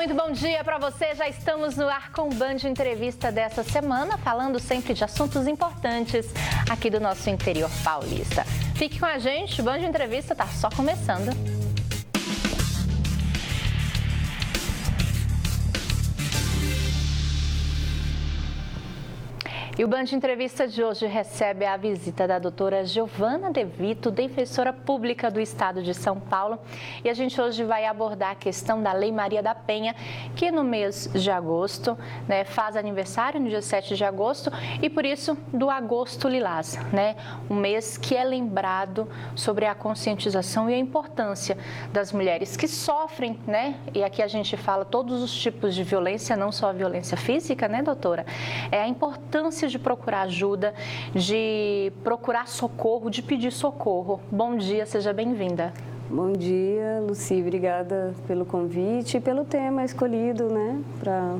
muito bom dia para você. Já estamos no ar com o Band Entrevista dessa semana, falando sempre de assuntos importantes aqui do nosso interior paulista. Fique com a gente, o Band Entrevista está só começando. E o Band Entrevista de hoje recebe a visita da doutora Giovana De Vito, defensora pública do Estado de São Paulo. E a gente hoje vai abordar a questão da Lei Maria da Penha, que no mês de agosto, faz aniversário, no dia 7 de agosto, e por isso do Agosto Lilás, um mês que é lembrado sobre a conscientização e a importância das mulheres que sofrem, e aqui a gente fala todos os tipos de violência, não só a violência física, doutora? É a importância de procurar ajuda, de procurar socorro, de pedir socorro. Bom dia, seja bem-vinda. Bom dia, Luci, obrigada pelo convite e pelo tema escolhido, para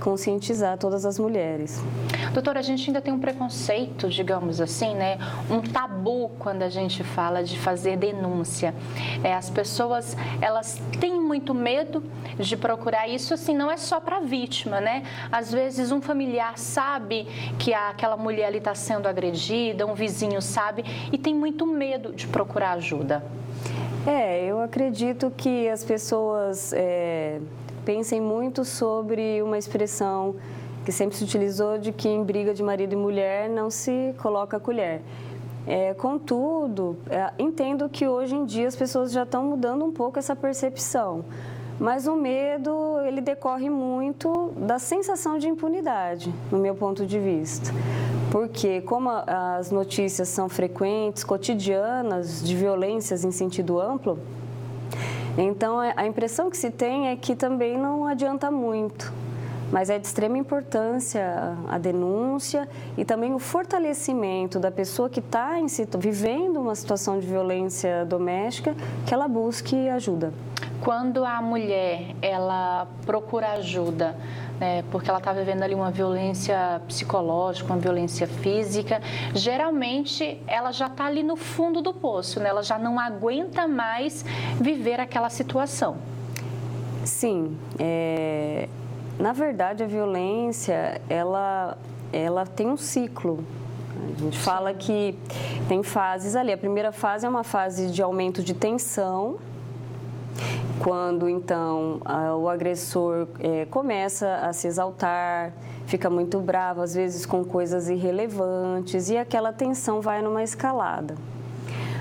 conscientizar todas as mulheres. Doutora, a gente ainda tem um preconceito, digamos assim, um tabu quando a gente fala de fazer denúncia. As pessoas, elas têm muito medo de procurar isso, assim, não é só para a vítima, Às vezes um familiar sabe que aquela mulher ali está sendo agredida, um vizinho sabe e tem muito medo de procurar ajuda. Eu acredito que as pessoas pensem muito sobre uma expressão que sempre se utilizou de que em briga de marido e mulher não se coloca a colher. Contudo, entendo que hoje em dia as pessoas já estão mudando um pouco essa percepção, mas o medo, ele decorre muito da sensação de impunidade, no meu ponto de vista. Porque como as notícias são frequentes, cotidianas, de violências em sentido amplo, então a impressão que se tem é que também não adianta muito. Mas é de extrema importância a denúncia e também o fortalecimento da pessoa que está vivendo uma situação de violência doméstica, que ela busque ajuda. Quando a mulher, ela procura ajuda, porque ela está vivendo ali uma violência psicológica, uma violência física, geralmente ela já está ali no fundo do poço, ela já não aguenta mais viver aquela situação. Sim, na verdade, a violência, ela tem um ciclo. A gente fala que tem fases ali. A primeira fase é uma fase de aumento de tensão, quando, então, o agressor começa a se exaltar, fica muito bravo, às vezes com coisas irrelevantes, e aquela tensão vai numa escalada.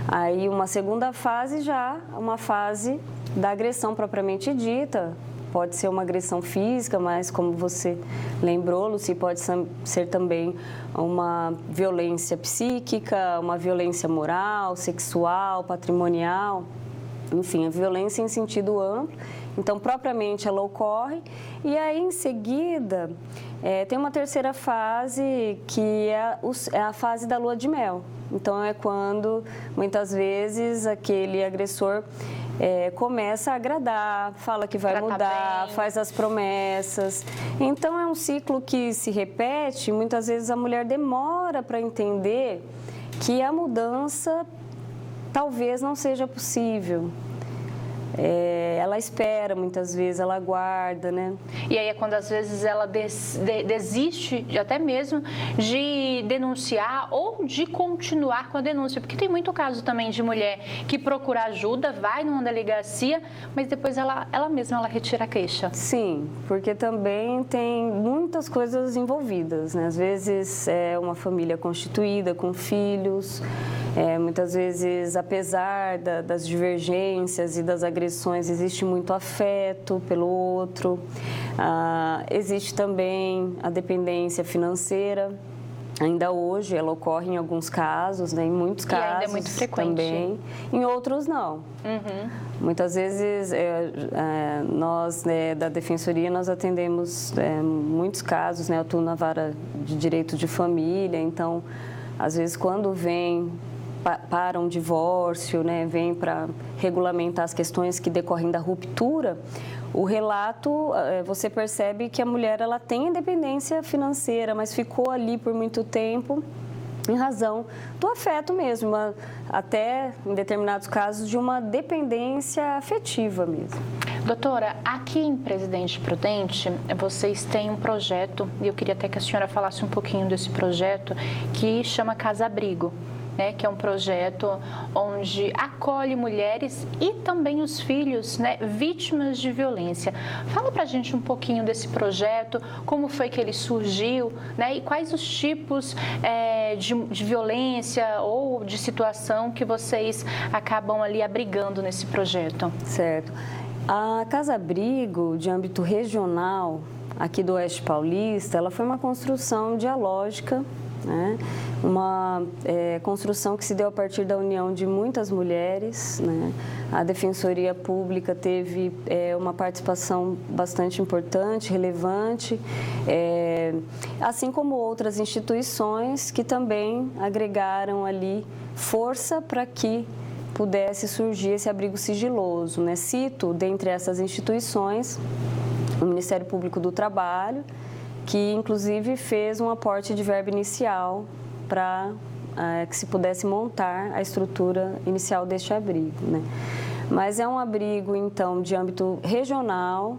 Aí, uma segunda fase já, uma fase da agressão propriamente dita. Pode ser uma agressão física, mas como você lembrou, Luci, pode ser também uma violência psíquica, uma violência moral, sexual, patrimonial, enfim, a violência em sentido amplo. Então, propriamente, ela ocorre e aí, em seguida, tem uma terceira fase que é a fase da lua de mel. Então, é quando, muitas vezes, aquele agressor começa a agradar, fala que vai mudar, faz as promessas. Então, é um ciclo que se repete. Muitas vezes a mulher demora para entender que a mudança talvez não seja possível. Ela espera, muitas vezes, ela aguarda, E aí é quando, às vezes, ela desiste até mesmo de denunciar ou de continuar com a denúncia. Porque tem muito caso também de mulher que procura ajuda, vai numa delegacia, mas depois ela mesma retira a queixa. Sim, porque também tem muitas coisas envolvidas, Às vezes é uma família constituída com filhos, muitas vezes, apesar das divergências e das agressões, existe muito afeto pelo outro, existe também a dependência financeira. Ainda hoje ela ocorre em alguns casos, em muitos casos ainda é muito frequente. Também, em outros não. Uhum. Muitas vezes nós da Defensoria nós atendemos muitos casos, eu atuo na vara de direito de família, então às vezes quando vem para um divórcio, vem para regulamentar as questões que decorrem da ruptura, o relato, você percebe que a mulher ela tem independência financeira, mas ficou ali por muito tempo em razão do afeto mesmo, até em determinados casos de uma dependência afetiva mesmo. Doutora, aqui em Presidente Prudente, vocês têm um projeto, e eu queria até que a senhora falasse um pouquinho desse projeto, que chama Casa Abrigo, né, que é um projeto onde acolhe mulheres e também os filhos, né, vítimas de violência. Fala pra gente um pouquinho desse projeto, como foi que ele surgiu, né, e quais os tipos de violência ou de situação que vocês acabam ali abrigando nesse projeto. Certo. A Casa Abrigo, de âmbito regional, aqui do Oeste Paulista, ela foi uma construção dialógica, né? Uma construção que se deu a partir da união de muitas mulheres, né? A Defensoria Pública teve uma participação bastante importante, relevante, assim como outras instituições que também agregaram ali força para que pudesse surgir esse abrigo sigiloso, né? Cito, dentre essas instituições, o Ministério Público do Trabalho, que inclusive fez um aporte de verba inicial para que se pudesse montar a estrutura inicial deste abrigo, né? Mas é um abrigo, então, de âmbito regional,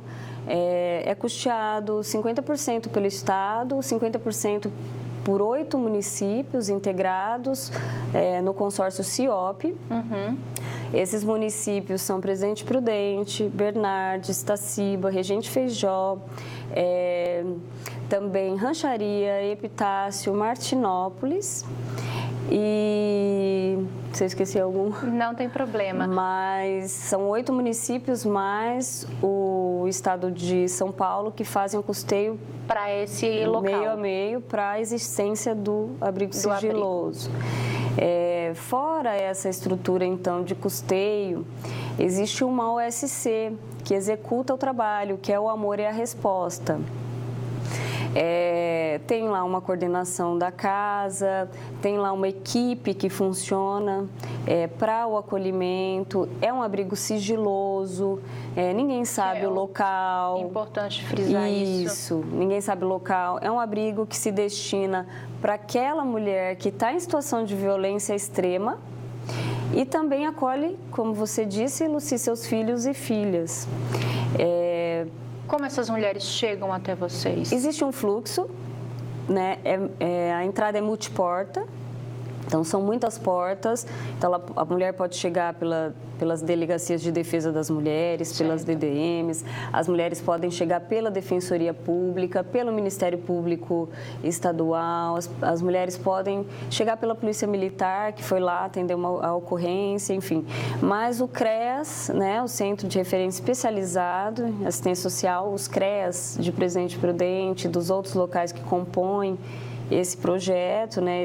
é custeado 50% pelo Estado, 50% por 8 municípios integrados no consórcio CIOP. Uhum. Esses municípios são Presidente Prudente, Bernardes, Taciba, Regente Feijó, também Rancharia, Epitácio, Martinópolis e... Você esqueceu algum? Não tem problema. Mas são 8 municípios mais o estado de São Paulo que fazem o custeio para esse local. Meio a meio para a existência do abrigo sigiloso. Fora essa estrutura, então, de custeio, existe uma OSC que executa o trabalho, que é o Amor e a Resposta. Tem lá uma coordenação da casa, tem lá uma equipe que funciona para o acolhimento, é um abrigo sigiloso, ninguém sabe o local. Importante frisar isso. Isso, ninguém sabe o local. É um abrigo que se destina para aquela mulher que está em situação de violência extrema e também acolhe, como você disse, Luci, seus filhos e filhas. Como essas mulheres chegam até vocês? Existe um fluxo, né? A entrada é multiporta, então são muitas portas. Então a mulher pode chegar pelas delegacias de defesa das mulheres, certo, pelas DDMs, as mulheres podem chegar pela Defensoria Pública, pelo Ministério Público Estadual, as mulheres podem chegar pela Polícia Militar, que foi lá atender a ocorrência, enfim. Mas o CREAS, né, o Centro de Referência Especializado em Assistência Social, os CREAS de Presidente Prudente, dos outros locais que compõem esse projeto, né,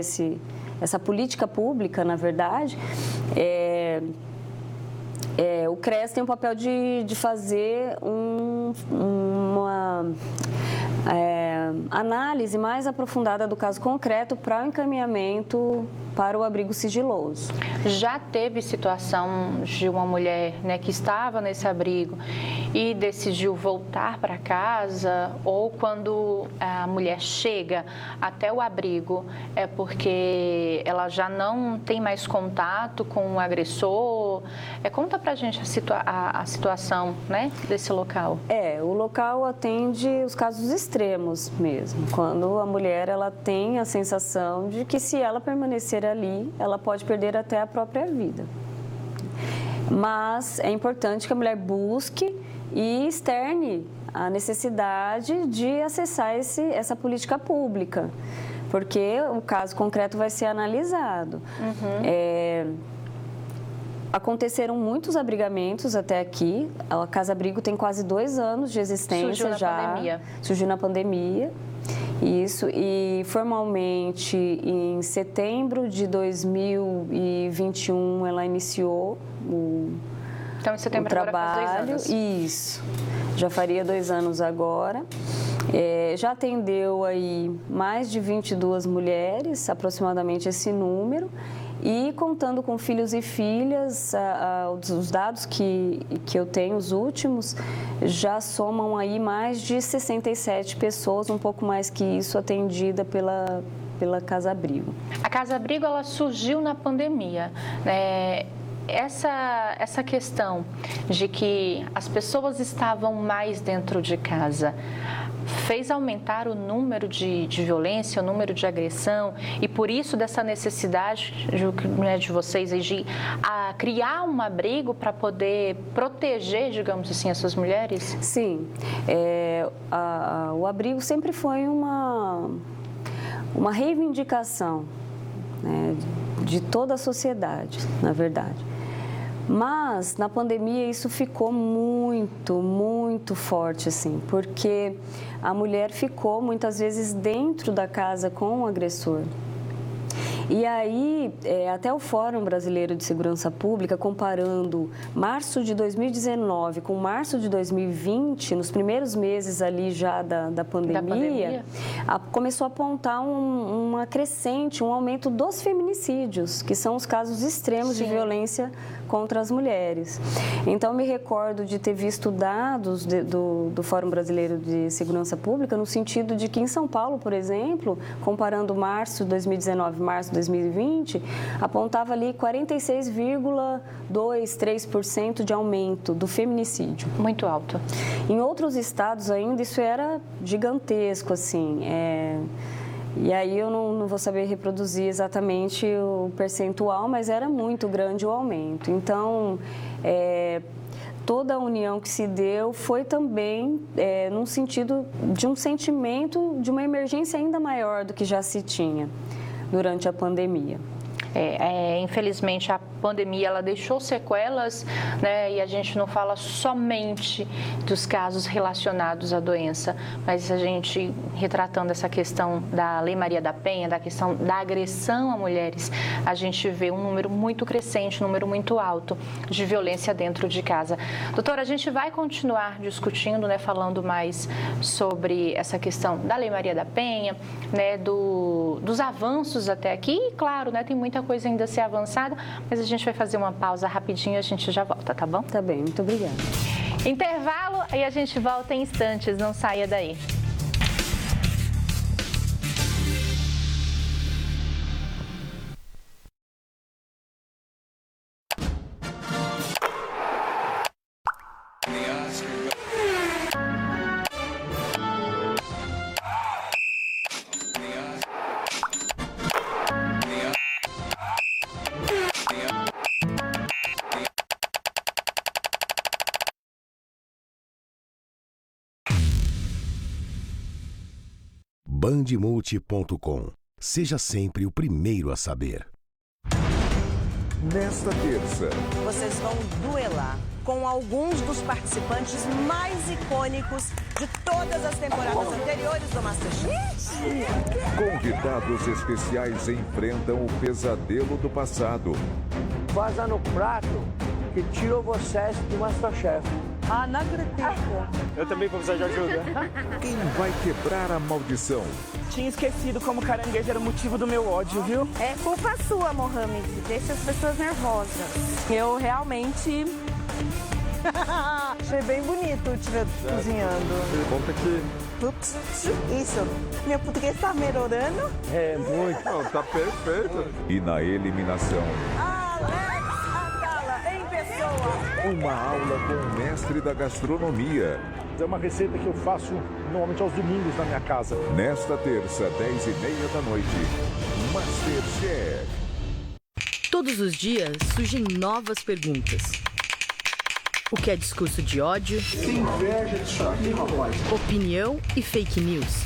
essa política pública, na verdade, o CREAS tem o papel de fazer uma análise mais aprofundada do caso concreto para o encaminhamento para o abrigo sigiloso. Já teve situação de uma mulher, né, que estava nesse abrigo e decidiu voltar para casa, ou quando a mulher chega até o abrigo é porque ela já não tem mais contato com o agressor? Conta pra gente a situação, né, desse local. O local atende os casos extremos mesmo, quando a mulher ela tem a sensação de que se ela permanecer ali, ela pode perder até a própria vida. Mas é importante que a mulher busque e externe a necessidade de acessar essa política pública, porque o caso concreto vai ser analisado. Uhum. Aconteceram muitos abrigamentos até aqui. A Casa Abrigo tem quase 2 anos de existência já. Surgiu na pandemia. Isso, e formalmente em setembro de 2021 ela iniciou então, em setembro o trabalho. Agora faz 2 anos. Isso, já faria 2 anos agora. Já atendeu aí mais de 22 mulheres, aproximadamente esse número. E contando com filhos e filhas, os dados que eu tenho, os últimos, já somam aí mais de 67 pessoas, um pouco mais que isso, atendida pela Casa Abrigo. A Casa Abrigo, ela surgiu na pandemia, né? essa questão de que as pessoas estavam mais dentro de casa fez aumentar o número de violência, o número de agressão, e por isso dessa necessidade de vocês de criar um abrigo para poder proteger, digamos assim, essas mulheres? Sim, o abrigo sempre foi uma reivindicação, né, de toda a sociedade, na verdade. Mas, na pandemia, isso ficou muito forte, assim, porque a mulher ficou, muitas vezes, dentro da casa com o agressor. E aí, até o Fórum Brasileiro de Segurança Pública, comparando março de 2019 com março de 2020, nos primeiros meses ali já da pandemia, começou a apontar uma crescente, um aumento dos feminicídios, que são os casos extremos de violência contra as mulheres. Então, me recordo de ter visto dados do Fórum Brasileiro de Segurança Pública, no sentido de que em São Paulo, por exemplo, comparando março de 2019 março de 2020, apontava ali 46,23% de aumento do feminicídio. Muito alto. Em outros estados ainda isso era gigantesco, assim. E aí eu não vou saber reproduzir exatamente o percentual, mas era muito grande o aumento. Então, toda a união que se deu foi também num sentido de um sentimento de uma emergência ainda maior do que já se tinha durante a pandemia. Infelizmente, a pandemia ela deixou sequelas, né? E a gente não fala somente dos casos relacionados à doença, mas a gente, retratando essa questão da Lei Maria da Penha, da questão da agressão a mulheres, a gente vê um número muito crescente, um número muito alto de violência dentro de casa. Doutora, a gente vai continuar discutindo, né, falando mais sobre essa questão da Lei Maria da Penha, né, dos avanços até aqui, e claro, né, tem muita coisa ainda a ser avançada, mas a gente vai fazer uma pausa rapidinho e a gente já volta, tá bom? Tá bem, muito obrigada. Intervalo e a gente volta em instantes, não saia daí. Bandmulti.com. Seja sempre o primeiro a saber. Nesta terça, vocês vão duelar com alguns dos participantes mais icônicos de todas as temporadas anteriores do MasterChef. convidados especiais enfrentam o pesadelo do passado. Vaza no prato que tirou vocês do MasterChef. Ah, não acredito. Eu também vou precisar de ajuda. Quem vai quebrar a maldição? Tinha esquecido como caranguejo era o motivo do meu ódio, viu? É culpa sua, Mohamed. Deixa as pessoas nervosas. Eu realmente... Achei bem bonito o Tira cozinhando. Conta que... Ups, isso. Meu português tá melhorando? É, muito. Não, tá perfeito. E na eliminação, Alex Atala, em pessoa. uma aula com o mestre da gastronomia. É uma receita que eu faço normalmente aos domingos na minha casa. Nesta terça, 10h30 da noite, MasterChef. Todos os dias surgem novas perguntas. O que é discurso de ódio? Tem inveja disso aqui, rapaz. Opinião e fake news?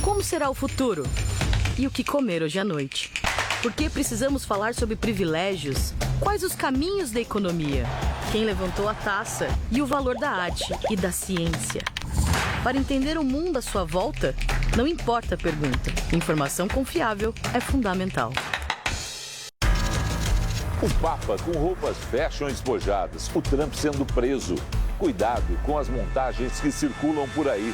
Como será o futuro? E o que comer hoje à noite? Por que precisamos falar sobre privilégios? Quais os caminhos da economia? Quem levantou a taça? E o valor da arte e da ciência? Para entender o mundo à sua volta, não importa a pergunta. Informação confiável é fundamental. O Papa com roupas fashion espojadas, o Trump sendo preso. Cuidado com as montagens que circulam por aí.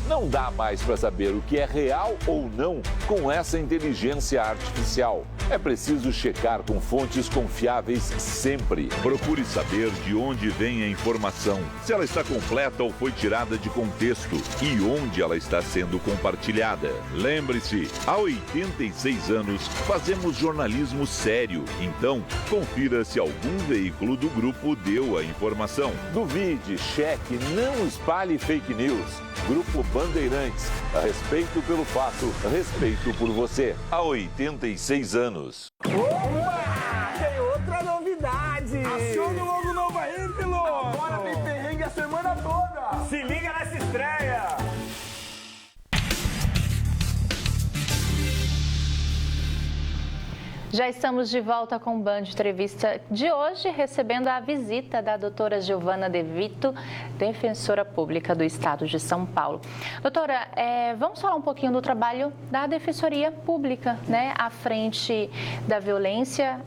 Não dá mais para saber o que é real ou não com essa inteligência artificial. É preciso checar com fontes confiáveis sempre. Procure saber de onde vem a informação, se ela está completa ou foi tirada de contexto e onde ela está sendo compartilhada. Lembre-se, há 86 anos fazemos jornalismo sério. Então, confira se algum veículo do grupo deu a informação. Duvide, cheque, não espalhe fake news. Grupo Bandeirantes. Respeito pelo fato, respeito por você. Há 86 anos. Opa! Tem outra novidade! Aciona o logo novo aí, piloto! Agora tem perrengue a semana toda! Se liga nessa estreia! Já estamos de volta com o Band Entrevista de hoje, recebendo a visita da doutora Giovana De Vito, defensora pública do Estado de São Paulo. Doutora, vamos falar um pouquinho do trabalho da Defensoria Pública, né, à frente da violência,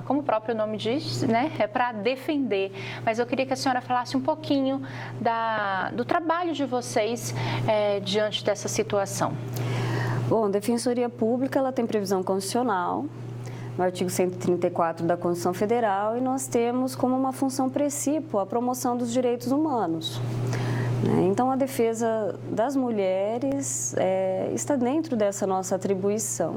como o próprio nome diz, né, é para defender. Mas eu queria que a senhora falasse um pouquinho do trabalho de vocês diante dessa situação. Bom, a Defensoria Pública ela tem previsão constitucional, no artigo 134 da Constituição Federal, e nós temos como uma função princípio a promoção dos direitos humanos. Então, a defesa das mulheres está dentro dessa nossa atribuição.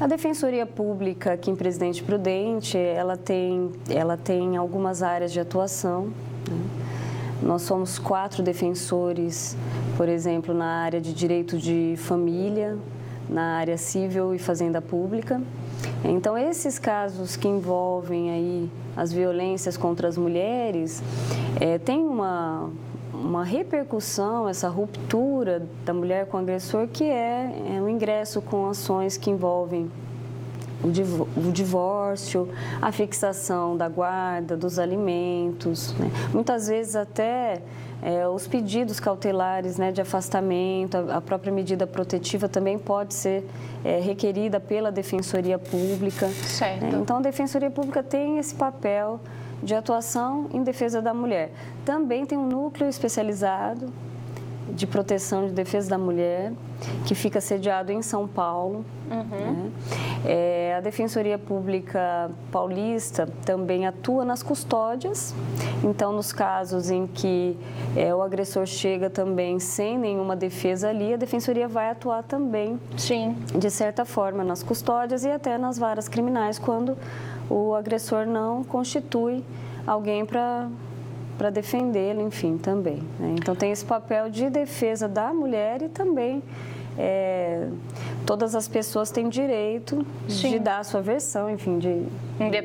A Defensoria Pública aqui em Presidente Prudente, ela tem algumas áreas de atuação. Nós somos 4 defensores, por exemplo, na área de direito de família, na área civil e fazenda pública. Então, esses casos que envolvem aí as violências contra as mulheres, tem uma repercussão, essa ruptura da mulher com o agressor, que é o ingresso com ações que envolvem o divórcio, a fixação da guarda, dos alimentos, né? Muitas vezes até os pedidos cautelares, né, de afastamento, a própria medida protetiva também pode ser requerida pela Defensoria Pública. Certo. Então, a Defensoria Pública tem esse papel de atuação em defesa da mulher. Também tem um núcleo especializado de proteção e de defesa da mulher, que fica sediado em São Paulo. Né? A Defensoria Pública Paulista também atua nas custódias. Então, nos casos em que o agressor chega também sem nenhuma defesa ali, a Defensoria vai atuar também, sim, de certa forma, nas custódias e até nas varas criminais, quando o agressor não constitui alguém para defendê-lo, enfim, também. Né? Então, tem esse papel de defesa da mulher e também todas as pessoas têm direito de dar a sua versão, enfim, de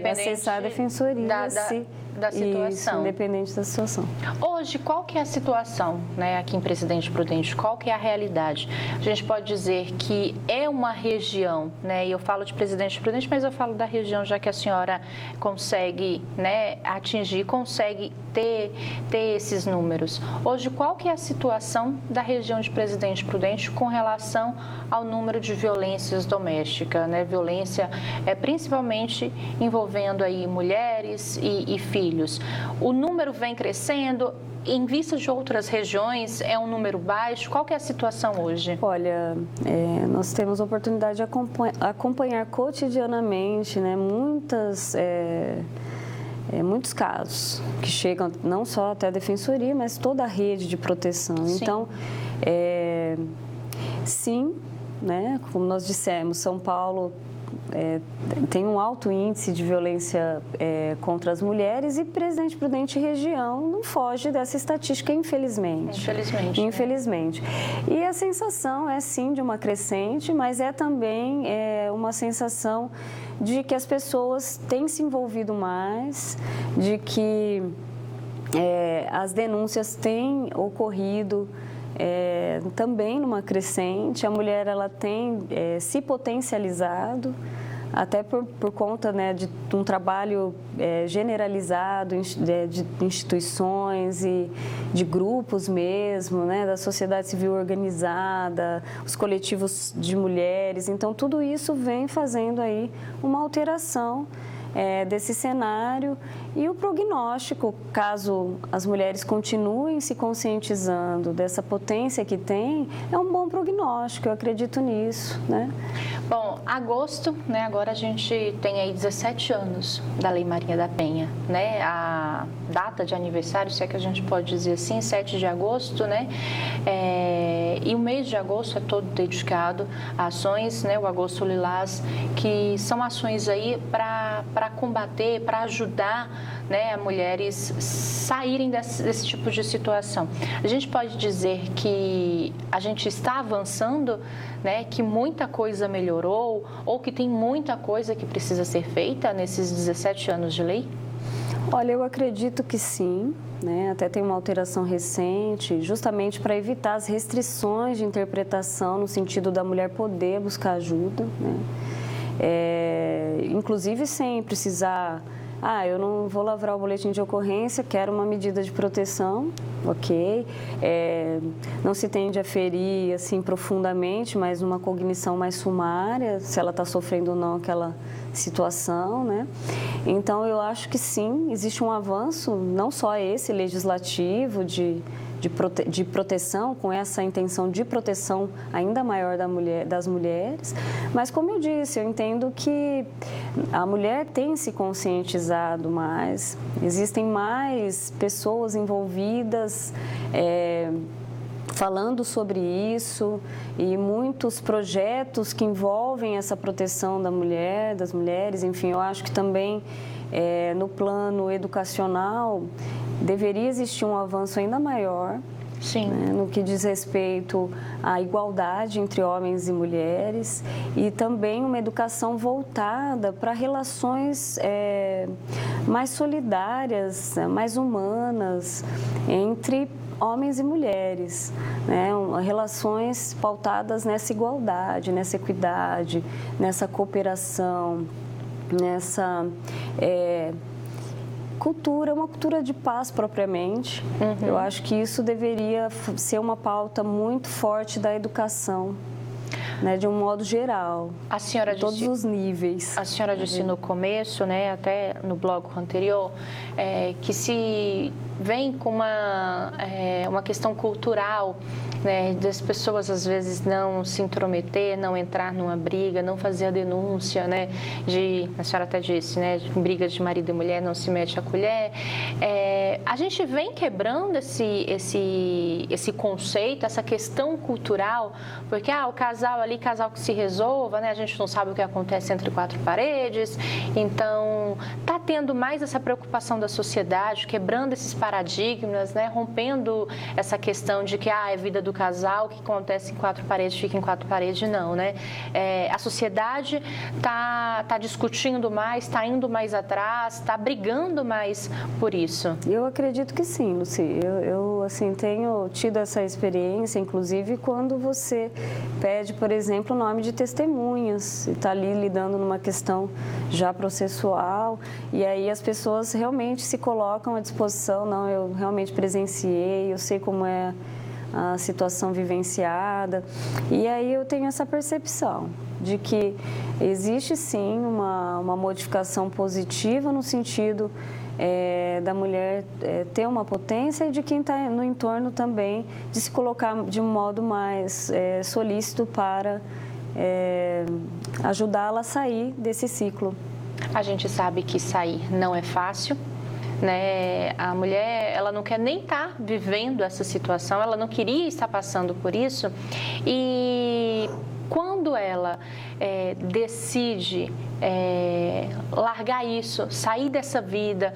acessar a defensoria da situação. Isso, independente da situação. Hoje, qual que é a situação, né, aqui em Presidente Prudente? Qual que é a realidade? A gente pode dizer que é uma região, né, e eu falo de Presidente Prudente, mas eu falo da região, já que a senhora consegue, né, atingir, consegue ter esses números. Hoje, qual que é a situação da região de Presidente Prudente com relação ao número de violências domésticas, né? Violência principalmente envolvendo aí mulheres e filhos. O número vem crescendo, em vista de outras regiões, é um número baixo? Qual que é a situação hoje? Olha, nós temos a oportunidade de acompanhar cotidianamente, né, muitos casos que chegam não só até a Defensoria, mas toda a rede de proteção. Sim. Então, sim, né, como nós dissemos, São Paulo tem um alto índice de violência contra as mulheres e Presidente Prudente região não foge dessa estatística, infelizmente. Infelizmente. E a sensação é, sim, de uma crescente, mas é também uma sensação de que as pessoas têm se envolvido mais, de que as denúncias têm ocorrido também numa crescente. A mulher ela tem se potencializado, até por conta, né, de um trabalho generalizado de instituições e de grupos mesmo, né, da sociedade civil organizada, os coletivos de mulheres. Então, tudo isso vem fazendo aí uma alteração desse cenário. E o prognóstico, caso as mulheres continuem se conscientizando dessa potência que tem, é um bom prognóstico, eu acredito nisso, né? Bom, agosto, né, agora a gente tem aí 17 anos da Lei Maria da Penha, né? A data de aniversário, se é que a gente pode dizer assim, 7 de agosto, né? E o mês de agosto é todo dedicado a ações, né? O Agosto Lilás, que são ações aí para combater, para ajudar, né, a mulheres saírem desse tipo de situação. A gente pode dizer que a gente está avançando, né, que muita coisa melhorou ou que tem muita coisa que precisa ser feita nesses 17 anos de lei? Olha, eu acredito que sim, né? Até tem uma alteração recente, justamente para evitar as restrições de interpretação no sentido da mulher poder buscar ajuda, né? Inclusive sem precisar... eu não vou lavrar o boletim de ocorrência, quero uma medida de proteção, ok. Não se tende a ferir assim profundamente, mas uma cognição mais sumária, se ela está sofrendo ou não aquela situação, né? Então, eu acho que sim, existe um avanço, não só esse legislativo de proteção, com essa intenção de proteção ainda maior das mulheres, mas como eu disse, eu entendo que a mulher tem se conscientizado mais, existem mais pessoas envolvidas falando sobre isso e muitos projetos que envolvem essa proteção da mulher, das mulheres, enfim, eu acho que também no plano educacional deveria existir um avanço ainda maior. Sim. Né, no que diz respeito à igualdade entre homens e mulheres e também uma educação voltada para relações mais solidárias, mais humanas entre homens e mulheres, né? Relações pautadas nessa igualdade, nessa equidade, nessa cooperação, nessa cultura, uma cultura de paz propriamente. Uhum. Eu acho que isso deveria ser uma pauta muito forte da educação, né, de um modo geral, a senhora todos disse, os níveis. A senhora disse no começo, né, até no bloco anterior, que se vem com uma questão cultural, né, das pessoas às vezes não se intrometer, não entrar numa briga, não fazer a denúncia, né, a senhora até disse, né, de briga de marido e mulher não se mete a colher. A gente vem quebrando esse conceito, essa questão cultural, porque o casal ali, casal que se resolva, né, a gente não sabe o que acontece entre quatro paredes, então está tendo mais essa preocupação da sociedade, quebrando esses paradigmas, né, rompendo essa questão de que é vida do casal, o que acontece em quatro paredes fica em quatro paredes, não, né? A sociedade está discutindo mais, está indo mais atrás, está brigando mais por isso. Eu acredito que sim, Luci. Eu assim, tenho tido essa experiência, inclusive quando você pede, por exemplo, o nome de testemunhas, e está ali lidando numa questão já processual, e aí as pessoas realmente se colocam à disposição, não, eu realmente presenciei, eu sei como é a situação vivenciada, e aí eu tenho essa percepção de que existe sim uma modificação positiva no sentido da mulher ter uma potência e de quem está no entorno também de se colocar de um modo mais solícito para ajudá-la a sair desse ciclo. A gente sabe que sair não é fácil, né? A mulher, ela não quer nem estar vivendo essa situação, ela não queria estar passando por isso, e quando ela decide largar isso, sair dessa vida,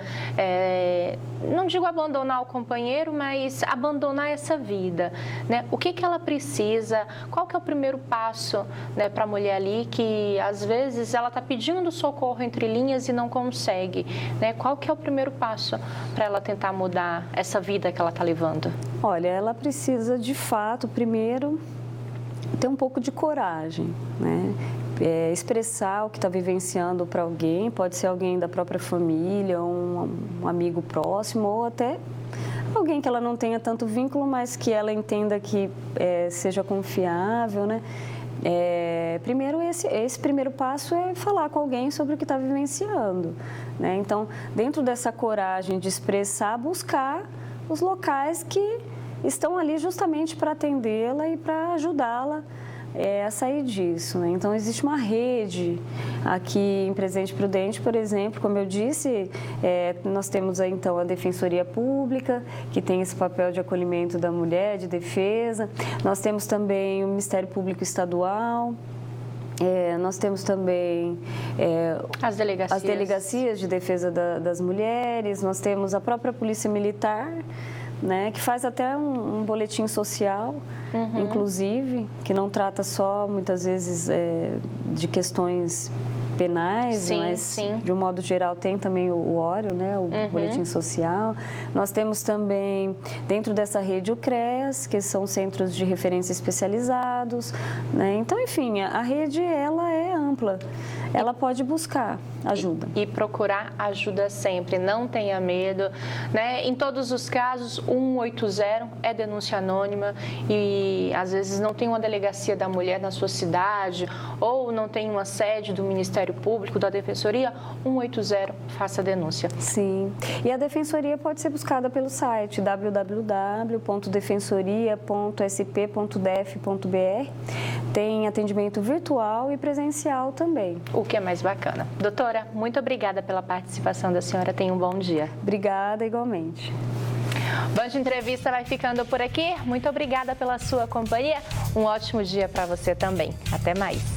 não digo abandonar o companheiro, mas abandonar essa vida, né? O que ela precisa, qual que é o primeiro passo, né, para a mulher ali que às vezes ela está pedindo socorro entre linhas e não consegue, né? Qual que é o primeiro passo para ela tentar mudar essa vida que ela está levando? Olha, ela precisa de fato, primeiro, ter um pouco de coragem, né? Expressar o que está vivenciando para alguém, pode ser alguém da própria família, um amigo próximo ou até alguém que ela não tenha tanto vínculo, mas que ela entenda que seja confiável, né? Primeiro, esse primeiro passo é falar com alguém sobre o que está vivenciando, né? Então, dentro dessa coragem de expressar, buscar os locais que estão ali justamente para atendê-la e para ajudá-la a sair disso, né? Então, existe uma rede aqui em Presidente Prudente, por exemplo, como eu disse, nós temos aí, então, a Defensoria Pública, que tem esse papel de acolhimento da mulher, de defesa. Nós temos também o Ministério Público Estadual. Nós temos também as delegacias de defesa das mulheres, nós temos a própria Polícia Militar, né, que faz até um boletim social, inclusive, que não trata só, muitas vezes, de questões penais, mas de um modo geral tem também o OREO, né, o boletim social. Nós temos também, dentro dessa rede, o CREAS, que são centros de referência especializados, né? Então, enfim, a rede, ela é ampla, ela pode buscar ajuda. E procurar ajuda sempre, não tenha medo, né? Em todos os casos, 180 é denúncia anônima e às vezes não tem uma delegacia da mulher na sua cidade ou não tem uma sede do Ministério Público, da Defensoria, 180, faça a denúncia. Sim, e a Defensoria pode ser buscada pelo site www.defensoria.sp.def.br. Tem atendimento virtual e presencial também. O que é mais bacana. Doutora, muito obrigada pela participação da senhora. Tenha um bom dia. Obrigada, igualmente. Band Entrevista vai ficando por aqui. Muito obrigada pela sua companhia. Um ótimo dia para você também. Até mais.